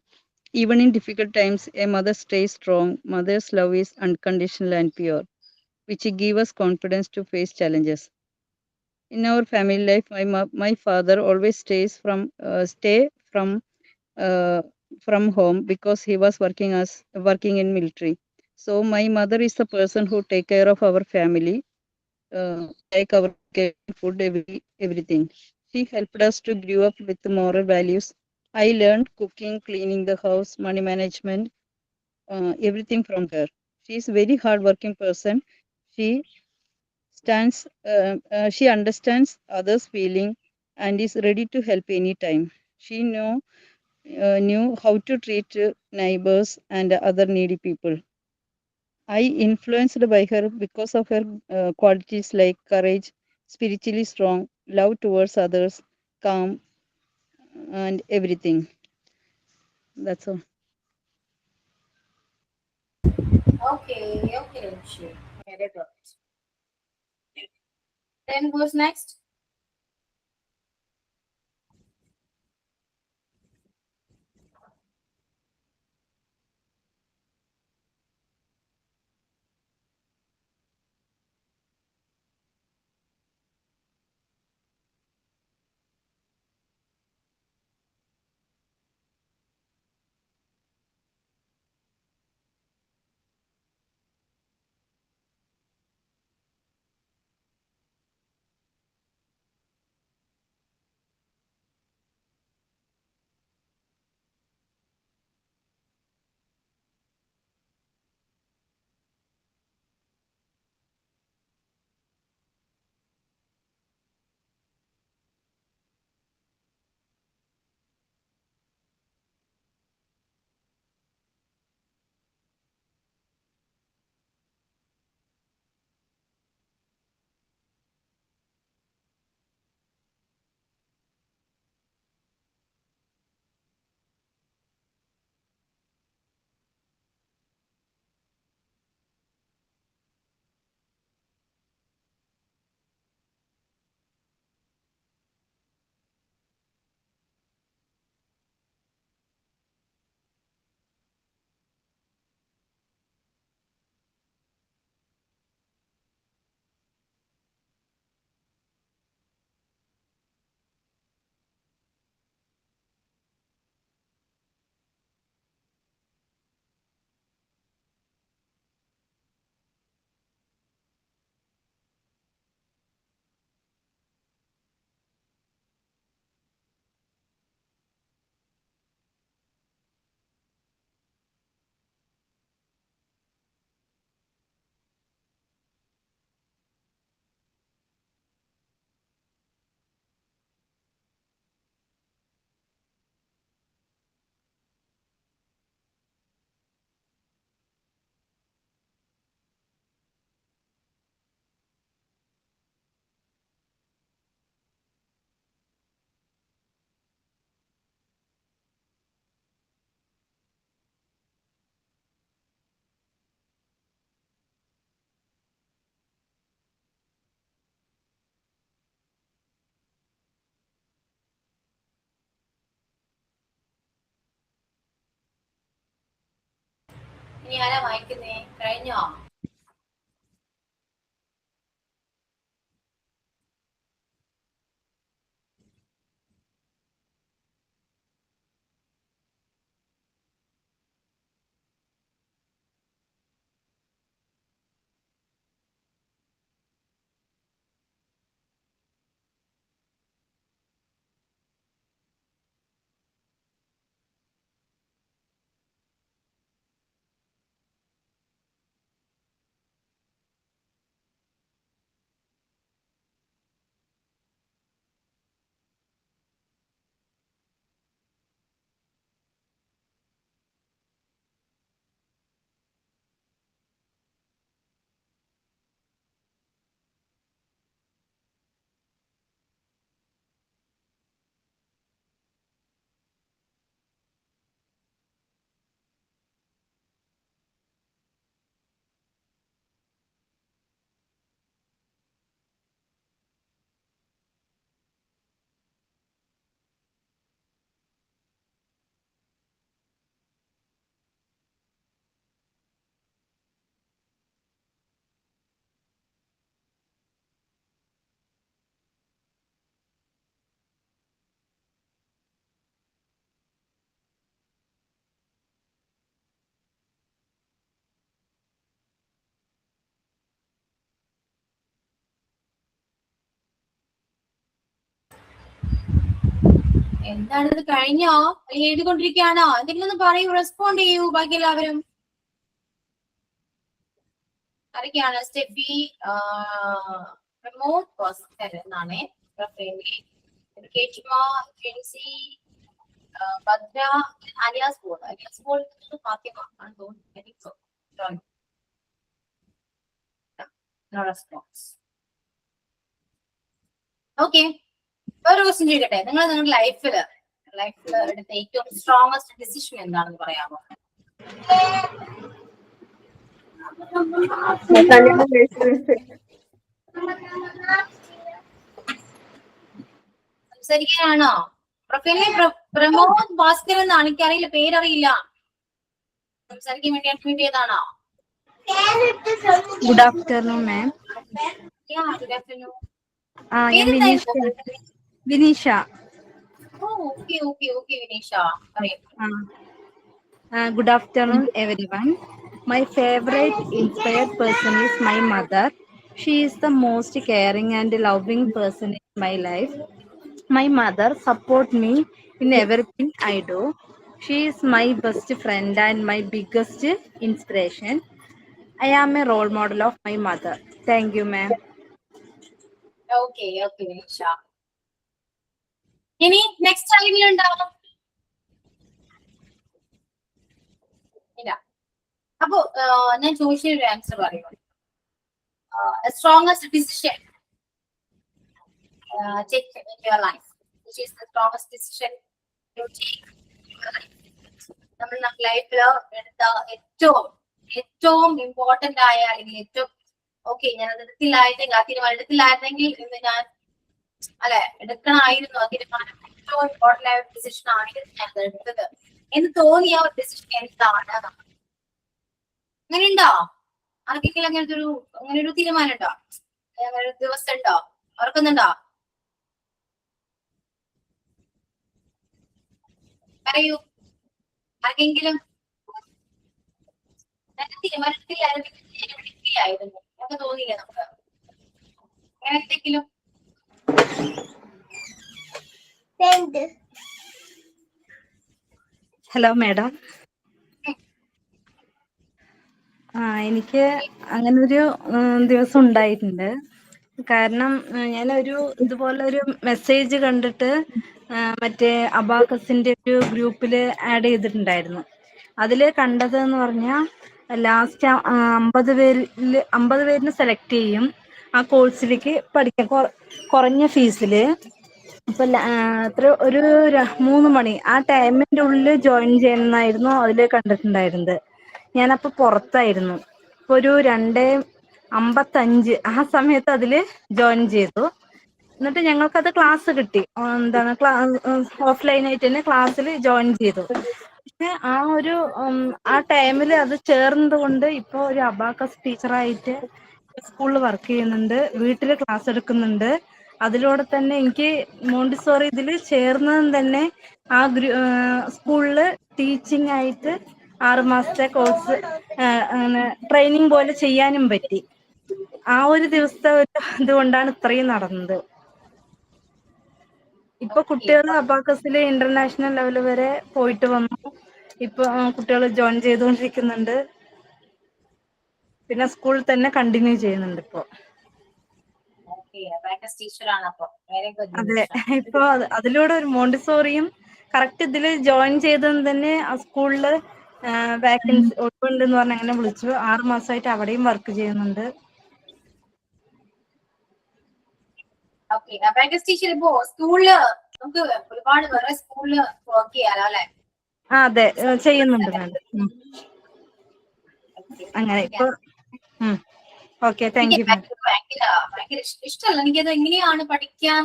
Even in difficult times, a mother stays strong. Mother's love is unconditional and pure, which gives us confidence to face challenges. In our family life, my father always stay uh, from home because he was working in military. So my mother is the person who take care of our family, like our food, everything. She helped us to grow up with moral values. I learned cooking, cleaning the house, money management, everything from her. She is a very hardworking person. She she understands others' feeling and is ready to help anytime. She knew how to treat neighbors and other needy people. I influenced by her because of her qualities like courage, spiritually strong, love towards others, calm, and everything. That's all. Okay, sure. Very good. Then who's next? ഇനി ആരാ വായിക്കുന്നേ? കഴിഞ്ഞോ? എന്താണ് ഇത് കഴിഞ്ഞോ? അല്ലെങ്കിൽ എഴുതിക്കൊണ്ടിരിക്കുകയാണോ? എന്തെങ്കിലും ഒന്ന് പറയൂ, റെസ്പോണ്ട് ചെയ്യൂ ബാക്കി എല്ലാവരും. ആരൊക്കെയാണ്? സ്റ്റെഫി, പ്രമോദ് ഭാസ്കർ എന്നാണ് കേച്ചുമ, ജെൻസി, ഭദ്ര, അലിയാസ് ബോൾ. അലിയാസ് ബോൾ ഫാത്തിമ ആണ് തോന്നുന്നു. No response. ഓക്കെ, വേറെ ക്വസ്റ്റ്യൻ ചോദിക്കട്ടെ. നിങ്ങൾ നിങ്ങളുടെ ലൈഫിൽ എടുത്ത ഏറ്റവും സ്ട്രോങ്സ്റ്റ് ഡിസിഷൻ എന്താണെന്ന് പറയാമോ? സംസാരിക്കാനാണോ? പ്രൊഫൈലിലെ പ്രമോദ് ഭാസ്കർ എന്നാണ്, എനിക്കറിയില്ല, പേരറിയില്ല. സംസാരിക്കാൻ വേണ്ടി അഡ്മിറ്റ് ചെയ്താണോ? Good afternoon, ma'am. Good afternoon. ഞാൻ Vineesha. Vineesha. Good afternoon, everyone. My favorite inspired person is my mother. She is the most caring and loving person in my life. My mother supports me in everything I do. She is my best friend and my biggest inspiration. I am a role model of my mother. Thank you, ma'am. Okay Vineesha. ഇനി next ആരെങ്കിലും ഇല്ല. അപ്പോ ഞാൻ ചോദിച്ചൊരു answer പറയൂ. Strongest decision take in your life, which is the strongest decision you take in your life. നമ്മൾ ലൈഫിൽ എടുത്ത ഏറ്റവും ഇമ്പോർട്ടന്റ് ആയ, അല്ലെങ്കിൽ ഏറ്റവും ഞാൻ അത് എടുത്തില്ലായിരുന്നെങ്കിൽ, ആ തീരുമാനം എടുത്തില്ലായിരുന്നെങ്കിൽ ഇന്ന് ഞാൻ എടുക്കണമായിരുന്നു ആ തീരുമാനം, ഏറ്റവും ഇമ്പോർട്ടന്റ് ആയ ഡിസിഷൻ ആണെങ്കിൽ ഞാൻ എടുത്തത് എന്ന് തോന്നിയ ഒരു ഡിസിഷൻ എന്താണ്? അങ്ങനെയുണ്ടോ? ആർക്കെങ്കിലും അങ്ങനെ ഒരു തീരുമാനം ഉണ്ടോ? അങ്ങനെ ഒരു ദിവസം ഉണ്ടോ? ഓർക്കുന്നുണ്ടോ? പറയൂ. ആർക്കെങ്കിലും തീരുമാനത്തിലായിരുന്നു ഒക്കെ തോന്നിയില്ലേ നമുക്ക്? അങ്ങനെ എന്തെങ്കിലും? Hello madam. എനിക്ക് അങ്ങനൊരു ദിവസം ഉണ്ടായിട്ടുണ്ട്. കാരണം ഞാനൊരു ഇതുപോലെ ഒരു മെസ്സേജ് കണ്ടിട്ട് മറ്റേ അബാക്കസിന്റെ ഒരു ഗ്രൂപ്പിൽ ആഡ് ചെയ്തിട്ടുണ്ടായിരുന്നു. അതില് കണ്ടത് എന്ന് പറഞ്ഞാൽ ലാസ്റ്റ് 50 പേരിന് സെലക്ട് ചെയ്യും ആ കോഴ്സിലേക്ക് പഠിക്കാൻ കുറഞ്ഞ ഫീസില്. അപ്പൊ ഒരു 3 മണി ആ ടൈമിന്റെ ഉള്ളിൽ ജോയിൻ ചെയ്യണമെന്നായിരുന്നു അതില് കണ്ടിട്ടുണ്ടായിരുന്നത്. ഞാനപ്പോ പുറത്തായിരുന്നു. ഇപ്പൊ ഒരു 2:55 ആ സമയത്ത് അതില് ജോയിൻ ചെയ്തു. എന്നിട്ട് ഞങ്ങൾക്കത് ക്ലാസ് കിട്ടി. ഓഫ്ലൈൻ ആയിട്ട് തന്നെ ക്ലാസ്സിൽ ജോയിൻ ചെയ്തു. പക്ഷെ ആ ടൈമില് അത് ചേർന്നത് കൊണ്ട് ഇപ്പൊ ഒരു അബാക്കസ് ടീച്ചറായിട്ട് സ്കൂളിൽ വർക്ക് ചെയ്യുന്നുണ്ട്, വീട്ടില് ക്ലാസ് എടുക്കുന്നുണ്ട്. അതിലൂടെ തന്നെ എനിക്ക് മോണ്ടിസോറി ഇതില് ചേർന്നതും തന്നെ ആ സ്കൂളില് ടീച്ചിങ് ആയിട്ട് 6 മാസത്തെ കോഴ്സ് ട്രെയിനിങ് പോലെ ചെയ്യാനും പറ്റി. ആ ഒരു ദിവസത്തെ ഇതുകൊണ്ടാണ് ഇത്രയും നടന്നത്. ഇപ്പൊ കുട്ടികൾ അബാക്കസില് ഇന്റർനാഷണൽ ലെവൽ വരെ പോയിട്ട് വന്നു. ഇപ്പൊ കുട്ടികൾ ജോയിൻ ചെയ്തുകൊണ്ടിരിക്കുന്നുണ്ട്. പിന്നെ സ്കൂളിൽ തന്നെ കണ്ടിന്യൂ ചെയ്യുന്നുണ്ട് ഇപ്പൊ. അതെ, ഇപ്പൊ അതിലൂടെ ഒരു മോണ്ടിസോറിയും കറക്റ്റ് ഇതില് ജോയിൻ ചെയ്തത് തന്നെ ആ സ്കൂളില് വാക്കൻസി ഒഴിവുണ്ടെന്ന് പറഞ്ഞ് അങ്ങനെ വിളിച്ചു. 6 മാസമായിട്ട് അവിടെയും വർക്ക് ചെയ്യുന്നുണ്ട്. സ്കൂളില് നമുക്ക് ഒരുപാട് വേറെ സ്കൂളില് വർക്ക് ചെയ്യാലോ അല്ലെ? അതെ, ചെയ്യുന്നുണ്ട് മാഡം. അങ്ങനെ ഇപ്പൊ ഓക്കെ, താങ്ക് യു മാം. ഭയങ്കര ഇഷ്ടമല്ല എനിക്കത്. എങ്ങനെയാണ് പഠിക്കാൻ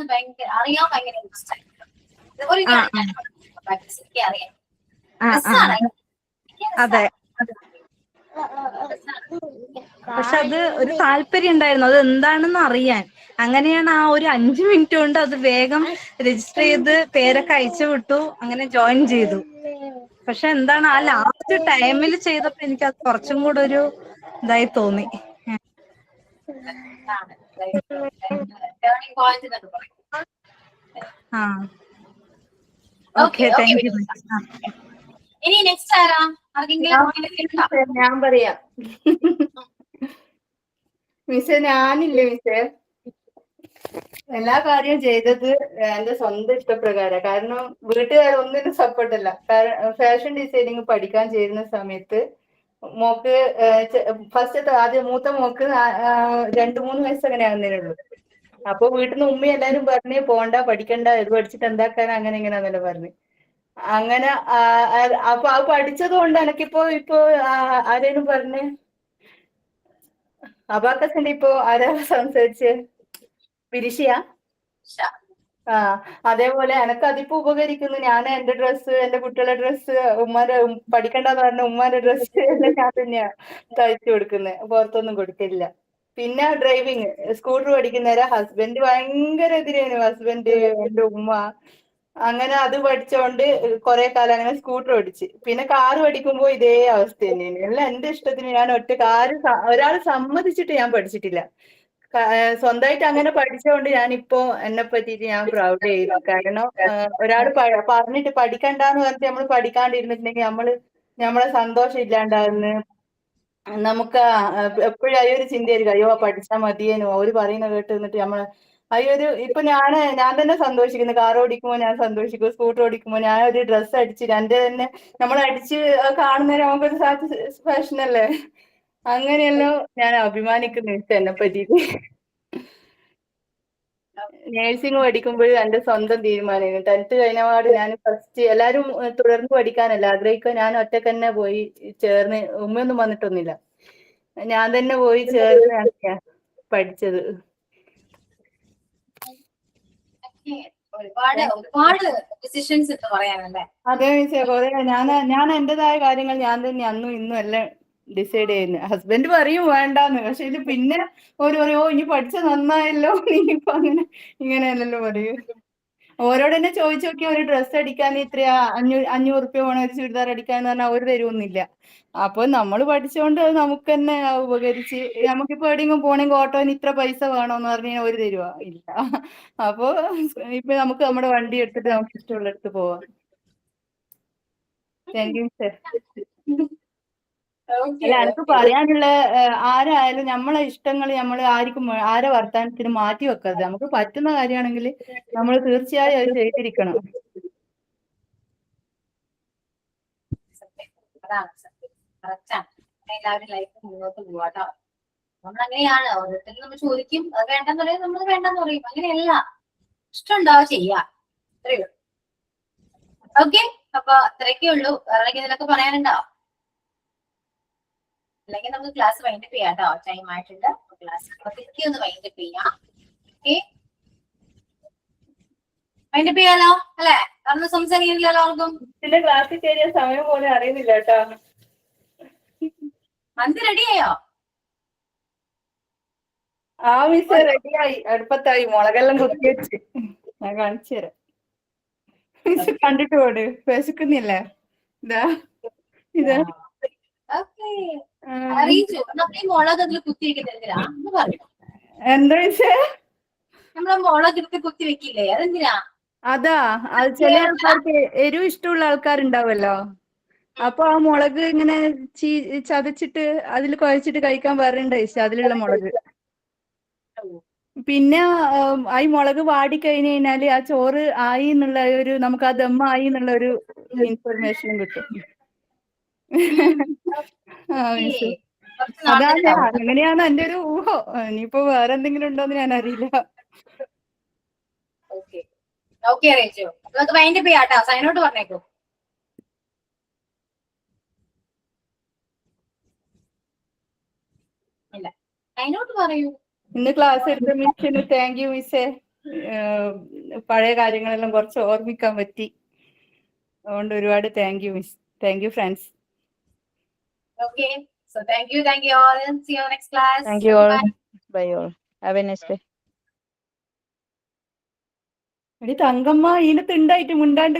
അറിയാൻ ഭയങ്കര ഇൻട്രസ്റ്റ് ആയിരുന്നു. അതെ, പക്ഷെ അത് ഒരു താല്പര്യം ഉണ്ടായിരുന്നു അത് എന്താണെന്ന് അറിയാൻ. അങ്ങനെയാണ് ആ ഒരു 5 മിനിറ്റ് കൊണ്ട് അത് വേഗം രജിസ്റ്റർ ചെയ്ത് പേരൊക്കെ അയച്ചു വിട്ടു, അങ്ങനെ ജോയിൻ ചെയ്തു. പക്ഷെ എന്താണ് ആ ലാസ്റ്റ് ടൈമിൽ ചെയ്തപ്പോ എനിക്ക് അത് കുറച്ചും കൂടെ ഒരു ഇതായി തോന്നി. Okay thank you. ഇനി നെക്സ്റ്റ് ആരാ? ആർക്കെങ്കിലും ഞാൻ പറയാം. മിസ്സേ, ഞാനില്ലേ മിസ്സേ, എല്ലാ കാര്യവും ചെയ്തത് എന്റെ സ്വന്തം ഇഷ്ടപ്രകാരം. കാരണം വീട്ടുകാർ ഒന്നിനും സപ്പോർട്ടല്ല. ഫാഷൻ ഡിസൈനിങ് പഠിക്കാൻ ചേരുന്ന സമയത്ത് മോക്ക് ഫസ്റ്റത്തെ ആദ്യം മൂത്ത മോക്ക് 2-3 വയസ്സ് അങ്ങനെ ആകുന്നതിനുള്ളൂ. അപ്പൊ വീട്ടിൽ നിന്ന് ഉമ്മ എല്ലാരും പറഞ്ഞ് പോണ്ട, പഠിക്കണ്ട, ഇത് പഠിച്ചിട്ട് എന്താക്കാൻ, അങ്ങനെ ഇങ്ങനെയാന്നല്ലോ പറഞ്ഞു. അങ്ങനെ അപ്പൊ അത് പഠിച്ചത് കൊണ്ട് എനിക്കിപ്പോ ആരേലും പറഞ്ഞ് അബാക്കസിന്റെ ഇപ്പൊ ആരാ സംസാരിച്ച് വിരിഷിയ അതേപോലെ എനക്ക് അതിപ്പോ ഉപകരിക്കുന്നു. ഞാൻ എന്റെ ഡ്രസ്സ്, എന്റെ കുട്ടികളുടെ ഡ്രസ്സ്, പഠിക്കണ്ടെന്ന് പറഞ്ഞ ഉമ്മാന്റെ ഡ്രസ്സ് എല്ലാം ഞാൻ തന്നെയാ തയ്ച്ചു കൊടുക്കുന്നത്, പുറത്തൊന്നും കൊടുക്കില്ല. പിന്നെ ഡ്രൈവിങ്, സ്കൂട്ടർ പഠിക്കുന്നേരം ഹസ്ബൻഡ് ഭയങ്കര എതിരായിരുന്നു. ഹസ്ബൻഡ്, എന്റെ ഉമ്മ, അങ്ങനെ അത് പഠിച്ചോണ്ട് കുറെ കാലം അങ്ങനെ സ്കൂട്ടർ ഓടിച്ച്. പിന്നെ കാറ് പഠിക്കുമ്പോ ഇതേ അവസ്ഥ തന്നെയാണ്. എല്ലാം എന്റെ ഇഷ്ടത്തിന് ഞാൻ ഒറ്റ ഒരാൾ സമ്മതിച്ചിട്ട് ഞാൻ പഠിച്ചിട്ടില്ല. സ്വന്തമായിട്ട് അങ്ങനെ പഠിച്ചോണ്ട് ഞാനിപ്പോ എന്നെ പറ്റിയിട്ട് ഞാൻ പ്രൗഡ് ചെയ്യുന്നു. കാരണം ഒരാൾ പറഞ്ഞിട്ട് പഠിക്കണ്ടെന്ന് പറഞ്ഞിട്ട് നമ്മൾ പഠിക്കാണ്ടിരുന്നിട്ടുണ്ടെങ്കിൽ നമ്മളെ സന്തോഷം ഇല്ലാണ്ടാവുന്നു. നമുക്ക് എപ്പോഴും ആ ഒരു ചിന്തയായിരിക്കും, അയ്യോ പഠിച്ചാൽ മതിയേനു, അവര് പറയുന്ന കേട്ട് നിന്നിട്ട് നമ്മള് ഇപ്പൊ ഞാൻ തന്നെ സന്തോഷിക്കുന്നു. കാർ ഓടിക്കുമ്പോ ഞാൻ സന്തോഷിക്കും, സ്കൂട്ടർ ഓടിക്കുമ്പോ ഞാൻ ഒരു ഡ്രസ്സ് അടിച്ച് എന്റെ തന്നെ നമ്മൾ അടിച്ച് കാണുന്നതിന് നമുക്കൊരു സാറ്റിസ്ഫാക്ഷൻ അല്ലേ. അങ്ങനെയല്ലോ ഞാൻ അഭിമാനിക്കുന്നു എന്നെ പറ്റിയിട്ട്. നേഴ്സിംഗ് പഠിക്കുമ്പോൾ എന്റെ സ്വന്തം തീരുമാനമായിരുന്നു. 10th കഴിഞ്ഞപാട് ഞാൻ ഫസ്റ്റ്, എല്ലാരും തുടർന്ന് പഠിക്കാനല്ല ആഗ്രഹിക്കുക, ഞാൻ ഒറ്റക്ക് തന്നെ പോയി ചേർന്ന്, ഉമ്മയൊന്നും വന്നിട്ടൊന്നുമില്ല, ഞാൻ തന്നെ പോയി ചേർന്ന് പഠിച്ചത്. ഒരുപാട് ഡിസിഷൻസ് എന്ന് പറയാനല്ലേ. അതെ മിസ്സേ, കുറെ ഞാൻ എന്റേതായ കാര്യങ്ങൾ ഞാൻ തന്നെ അന്നും ഇന്നും എല്ലാം ഡിസൈഡ് ചെയ്യുന്നത്. ഹസ്ബൻഡ് പറയും വേണ്ടാന്ന്, പക്ഷെ ഇത് പിന്നെ പറയും, ഇനി പഠിച്ച നന്നായല്ലോ, നീ ഇപ്പൊ അങ്ങനെ ഇങ്ങനെയല്ലല്ലോ പറയൂ. ഓരോട് തന്നെ ചോദിച്ചു നോക്കി, ഒരു ഡ്രസ്സ് അടിക്കാൻ ഇത്രയാ 500 റുപ്യ വേണം ഒരു ചുരിദാർ അടിക്കാന്ന് പറഞ്ഞാൽ അവർ തരുമൊന്നുമില്ല. അപ്പൊ നമ്മൾ പഠിച്ചുകൊണ്ട് അത് നമുക്ക് തന്നെ ഉപകരിച്ച്, നമുക്കിപ്പോ എവിടെയെങ്കിലും പോണെങ്കിൽ ഓട്ടോന് ഇത്ര പൈസ വേണോന്ന് പറഞ്ഞാൽ ഒരു തരുവാ ഇല്ല. അപ്പൊ ഇപ്പൊ നമുക്ക് നമ്മുടെ വണ്ടി എടുത്തിട്ട് നമുക്ക് ഇഷ്ടമുള്ള എടുത്ത് പോവാം. Thank you sir. അല്ല, എനിക്ക് പറയാനുള്ള ആരായാലും നമ്മളെ ഇഷ്ടങ്ങൾ നമ്മൾ ആരെ വർത്താനത്തിന് മാറ്റി വെക്കരുത്. നമുക്ക് പറ്റുന്ന കാര്യമാണെങ്കിൽ നമ്മൾ തീർച്ചയായും അത് ചെയ്തിരിക്കണം. അതാണ് സത്യം, കറക്റ്റാണ്. എല്ലാവരും ലൈഫ് മുന്നോട്ട് പോവാട്ടോ. നമ്മൾ അങ്ങനെയാണ്, ഓരോരുത്തരും നമ്മൾ ചോദിക്കും അത് വേണ്ടെന്ന് പറയും, നമ്മൾ വേണ്ടെന്ന് പറയും. അങ്ങനെയല്ല, ഇഷ്ടം ഉണ്ടാവുക ചെയ്യാ, അത്രയേ ഉള്ളൂ. ഓക്കെ, അപ്പൊ അത്രയൊക്കെ ഉള്ളൂ. വേറെ ഇതിലൊക്കെ പറയാനുണ്ടോ? അല്ലെങ്കിൽ നമുക്ക് ക്ലാസ് വൈൻഡപ്പ് ചെയ്യാം കേട്ടോ. ടൈം ആയിട്ടുണ്ട്, ക്ലാസ് പതുക്കെ ഒന്ന് വൈൻഡപ്പ് ചെയ്യാം. ഓക്കെ, വൈൻഡപ്പ് ചെയ്യാലോ അല്ലെ? അന്ന് സംസാരിക്കുന്നില്ലല്ലോ ആർക്കും. ഇതിന്റെ ക്ലാസ്സിൽ കയറിയ സമയം പോലെ അറിയുന്നില്ല കേട്ടോ. മന്ത് റെഡിയായോ? ആ മിസ് റെഡിയായി, അടുപ്പത്തായി, മുളകെല്ലാം കുത്തി വെച്ച് ഞാൻ കാണിച്ചു തരാം. മിസ് കണ്ടിട്ട് പോട്, വിശക്കുന്നില്ലേ? ഇതാ അറിയിച്ചു. നമ്മളീ മുളക് അതിൽ കുത്തി വെക്കുന്നെന്തിനാ എന്ന് പറഞ്ഞു. എന്താ മിസ്സേ? നമ്മളെ മുളക് എടുത്ത് കുത്തി വെക്കില്ലേ, അതെന്തിനാ? അതാ, അത് ചില ആൾക്കാർക്ക് എരിവ് ഇഷ്ടമുള്ള ആൾക്കാരുണ്ടാവല്ലോ. അപ്പൊ ആ മുളക് ഇങ്ങനെ ചതച്ചിട്ട് അതിൽ കുഴച്ചിട്ട് കഴിക്കാൻ പറയുന്നുണ്ട് മിസ്സേ, അതിലുള്ള മുളക്. പിന്നെ ഈ മുളക് വാടി കഴിഞ്ഞ് കഴിഞ്ഞാല് ആ ചോറ് ആയി എന്നുള്ള ഒരു, നമുക്ക് ആ ദമ്മായി എന്നുള്ള ഒരു ഇൻഫർമേഷനും കിട്ടും. അതാണ്, അങ്ങനെയാണ് എന്റെ ഒരു ഊഹം. ഇനിയിപ്പോ വേറെ എന്തെങ്കിലും ഉണ്ടോന്ന് ഞാൻ അറിയില്ല. ഓക്കെ അറിയിച്ചു. നമുക്ക് വൈൻഡപ്പ് ചെയ്യാട്ടോ. സൈനോട്ട് പറഞ്ഞേക്കൂ. ഇല്ല, സൈനോട്ട് പറയൂ. ഇന്ന് ക്ലാസ് എടുത്ത മിസ്സിന് താങ്ക് യു മിസ്സേ. പഴയ കാര്യങ്ങളെല്ലാം കുറച്ച് ഓർമ്മിക്കാൻ പറ്റി, അതുകൊണ്ട് ഒരുപാട് thank you miss. Thank you friends. Okay, so thank you all. See you next class. Thank you all. Bye all. Have a nice day. എടി തങ്കമ്മ, ഇതിനകത്ത് ഉണ്ടായിട്ട് മുണ്ടാണ്ട്